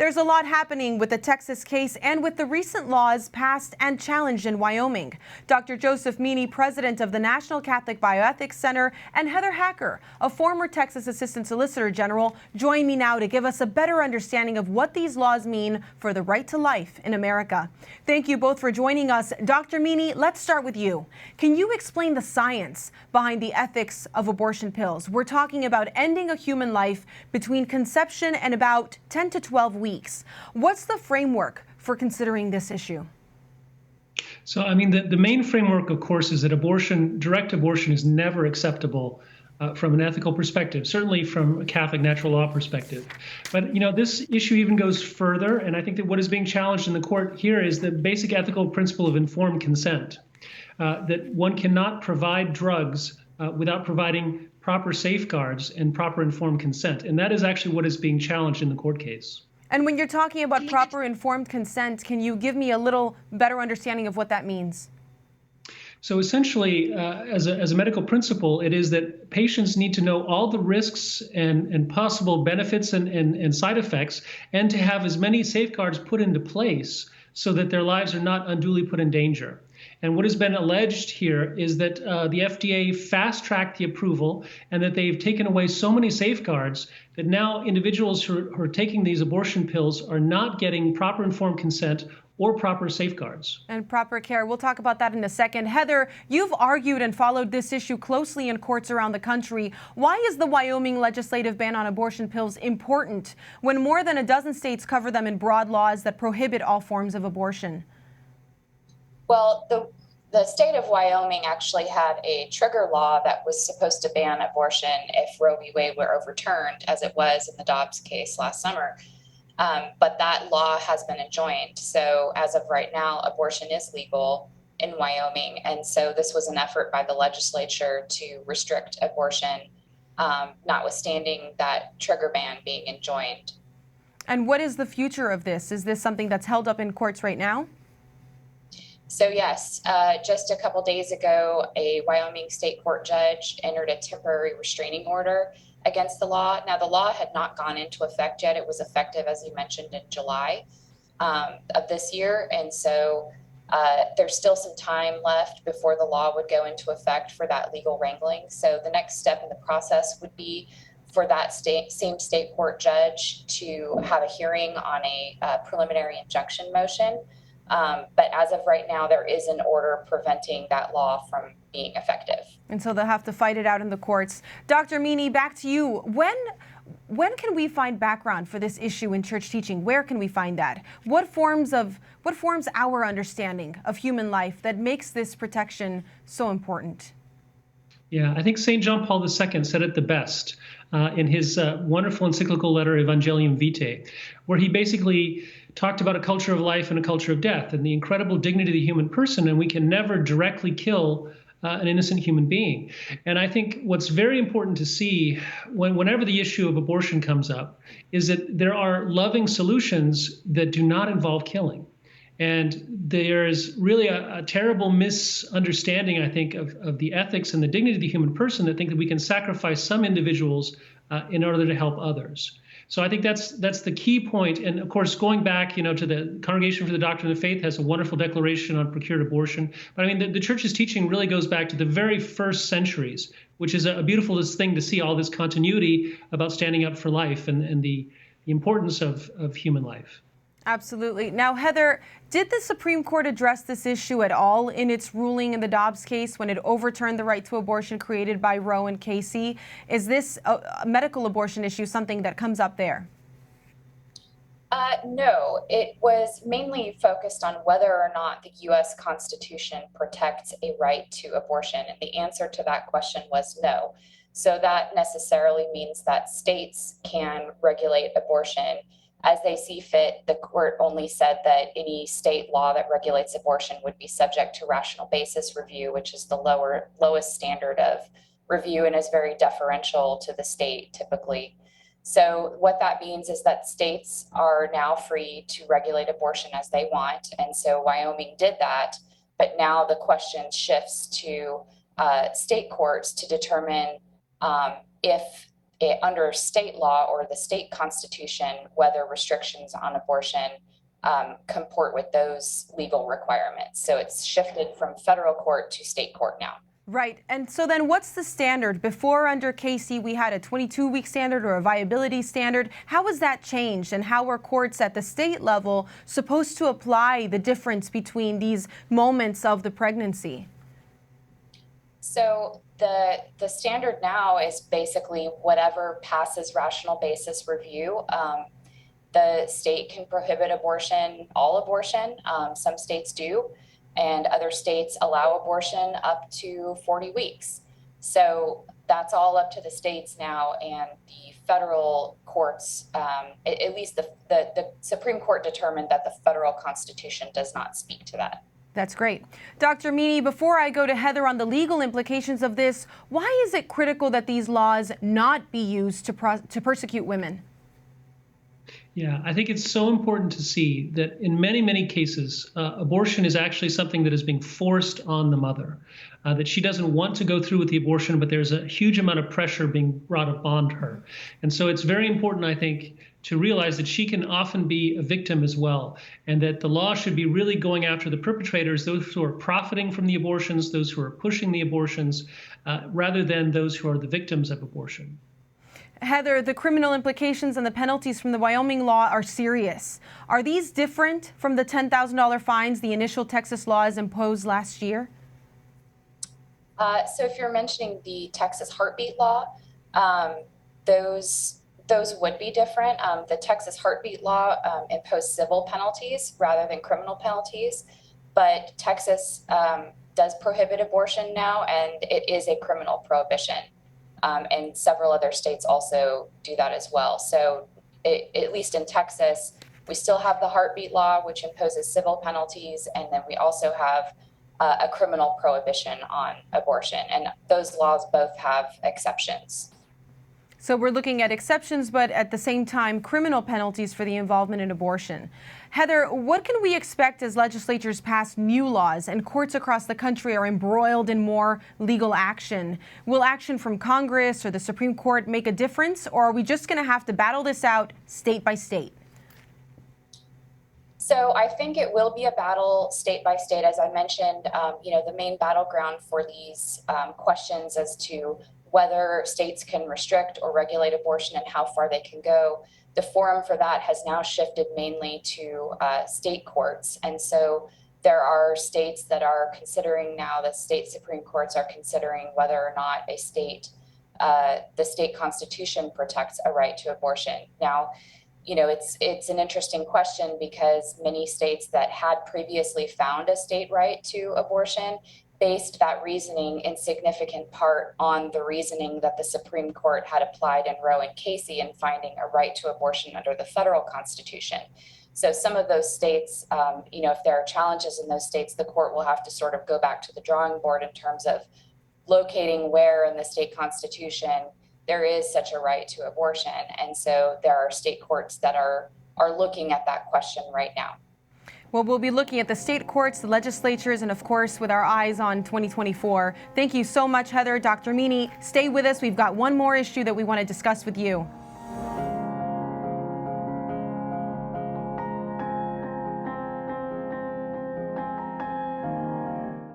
There's a lot happening with the Texas case and with the recent laws passed and challenged in Wyoming. Dr. Joseph Meaney, president of the National Catholic Bioethics Center, and Heather Hacker, a former Texas Assistant Solicitor General, join me now to give us a better understanding of what these laws mean for the right to life in America. Thank you both for joining us. Dr. Meaney, let's start with you. Can you explain the science behind the ethics of abortion pills? We're talking about ending a human life between conception and about 10 to 12 weeks. What's the framework for considering this issue? So, the main framework, of course, is that direct abortion is never acceptable from an ethical perspective, certainly from a Catholic natural law perspective. But, this issue even goes further. And I think that what is being challenged in the court here is the basic ethical principle of informed consent, that one cannot provide drugs without providing proper safeguards and proper informed consent. And that is actually what is being challenged in the court case. And when you're talking about proper informed consent, can you give me a little better understanding of what that means? So essentially, as a medical principle, it is that patients need to know all the risks and possible benefits and side effects, and to have as many safeguards put into place so that their lives are not unduly put in danger. And what has been alleged here is that the FDA fast-tracked the approval and that they've taken away so many safeguards that now individuals who are taking these abortion pills are not getting proper informed consent or proper safeguards. And proper care. We'll talk about that in a second. Heather, you've argued and followed this issue closely in courts around the country. Why is the Wyoming legislative ban on abortion pills important when more than a dozen states cover them in broad laws that prohibit all forms of abortion? Well, the state of Wyoming actually had a trigger law that was supposed to ban abortion if Roe v. Wade were overturned, as it was in the Dobbs case last summer. But that law has been enjoined. So as of right now, abortion is legal in Wyoming. And so this was an effort by the legislature to restrict abortion, notwithstanding that trigger ban being enjoined. And what is the future of this? Is this something that's held up in courts right now? So yes, just a couple days ago, a Wyoming state court judge entered a temporary restraining order against the law. Now, the law had not gone into effect yet. It was effective, as you mentioned, in July of this year. And so there's still some time left before the law would go into effect for that legal wrangling. So the next step in the process would be for that same state court judge to have a hearing on a preliminary injunction motion. But as of right now, there is an order preventing that law from being effective. And so they'll have to fight it out in the courts. Dr. Meaney, back to you. When can we find background for this issue in church teaching? Where can we find that? What forms our understanding of human life that makes this protection so important? Yeah, I think St. John Paul II said it the best in his wonderful encyclical letter, Evangelium Vitae, where he basically talked about a culture of life and a culture of death and the incredible dignity of the human person, and we can never directly kill an innocent human being. And I think what's very important to see whenever the issue of abortion comes up is that there are loving solutions that do not involve killing. And there's really a terrible misunderstanding, I think, of the ethics and the dignity of the human person that think that we can sacrifice some individuals in order to help others. So I think that's the key point. And of course, going back, to the Congregation for the Doctrine of the Faith has a wonderful declaration on procured abortion. But the church's teaching really goes back to the very first centuries, which is a beautiful thing to see all this continuity about standing up for life and the importance of human life. Absolutely. Now, Heather, did the Supreme Court address this issue at all in its ruling in the Dobbs case when it overturned the right to abortion created by Roe and Casey? Is this a medical abortion issue something that comes up there? No, it was mainly focused on whether or not the U.S. Constitution protects a right to abortion. And the answer to that question was no. So that necessarily means that states can regulate abortion as they see fit. The court only said that any state law that regulates abortion would be subject to rational basis review, which is the lowest standard of review and is very deferential to the state typically. So what that means is that states are now free to regulate abortion as they want. And so Wyoming did that, but now the question shifts to state courts to determine if under state law or the state constitution, whether restrictions on abortion comport with those legal requirements. So it's shifted from federal court to state court now. Right. And so then what's the standard? Before, under Casey, we had a 22-week standard or a viability standard. How has that changed, and how are courts at the state level supposed to apply the difference between these moments of the pregnancy? So the standard now is basically whatever passes rational basis review. The state can prohibit abortion, all abortion. Some states do, and other states allow abortion up to 40 weeks. So that's all up to the states now, and the federal courts, at least the Supreme Court determined that the federal Constitution does not speak to that. That's great. Dr. Meaney, before I go to Heather on the legal implications of this, why is it critical that these laws not be used to persecute women? Yeah, I think it's so important to see that in many, many cases, abortion is actually something that is being forced on the mother, that she doesn't want to go through with the abortion, but there's a huge amount of pressure being brought upon her. And so it's very important, I think, to realize that she can often be a victim as well, and that the law should be really going after the perpetrators, those who are profiting from the abortions, those who are pushing the abortions, rather than those who are the victims of abortion. Heather, the criminal implications and the penalties from the Wyoming law are serious. Are these different from the $10,000 fines the initial Texas laws imposed last year? So if you're mentioning the Texas heartbeat law, those would be different. The Texas heartbeat law imposed civil penalties rather than criminal penalties, but Texas does prohibit abortion now, and it is a criminal prohibition. And several other states also do that as well. So at least in Texas, we still have the heartbeat law, which imposes civil penalties, and then we also have a criminal prohibition on abortion. And those laws both have exceptions. So we're looking at exceptions, but at the same time, criminal penalties for the involvement in abortion. Heather, what can we expect as legislatures pass new laws and courts across the country are embroiled in more legal action? Will action from Congress or the Supreme Court make a difference, or are we just going to have to battle this out state by state? So I think it will be a battle state by state. As I mentioned, the main battleground for these questions as to whether states can restrict or regulate abortion and how far they can go, the forum for that has now shifted mainly to state courts. And so there are states that are considering now, the state Supreme Courts are considering whether or not a state, the state constitution protects a right to abortion. Now, it's an interesting question because many states that had previously found a state right to abortion based that reasoning in significant part on the reasoning that the Supreme Court had applied in Roe and Casey in finding a right to abortion under the federal Constitution. So some of those states, if there are challenges in those states, the court will have to sort of go back to the drawing board in terms of locating where in the state constitution there is such a right to abortion. And so there are state courts that are looking at that question right now. Well, we'll be looking at the state courts, the legislatures, and of course, with our eyes on 2024. Thank you so much, Heather. Dr. Meaney, stay with us. We've got one more issue that we want to discuss with you.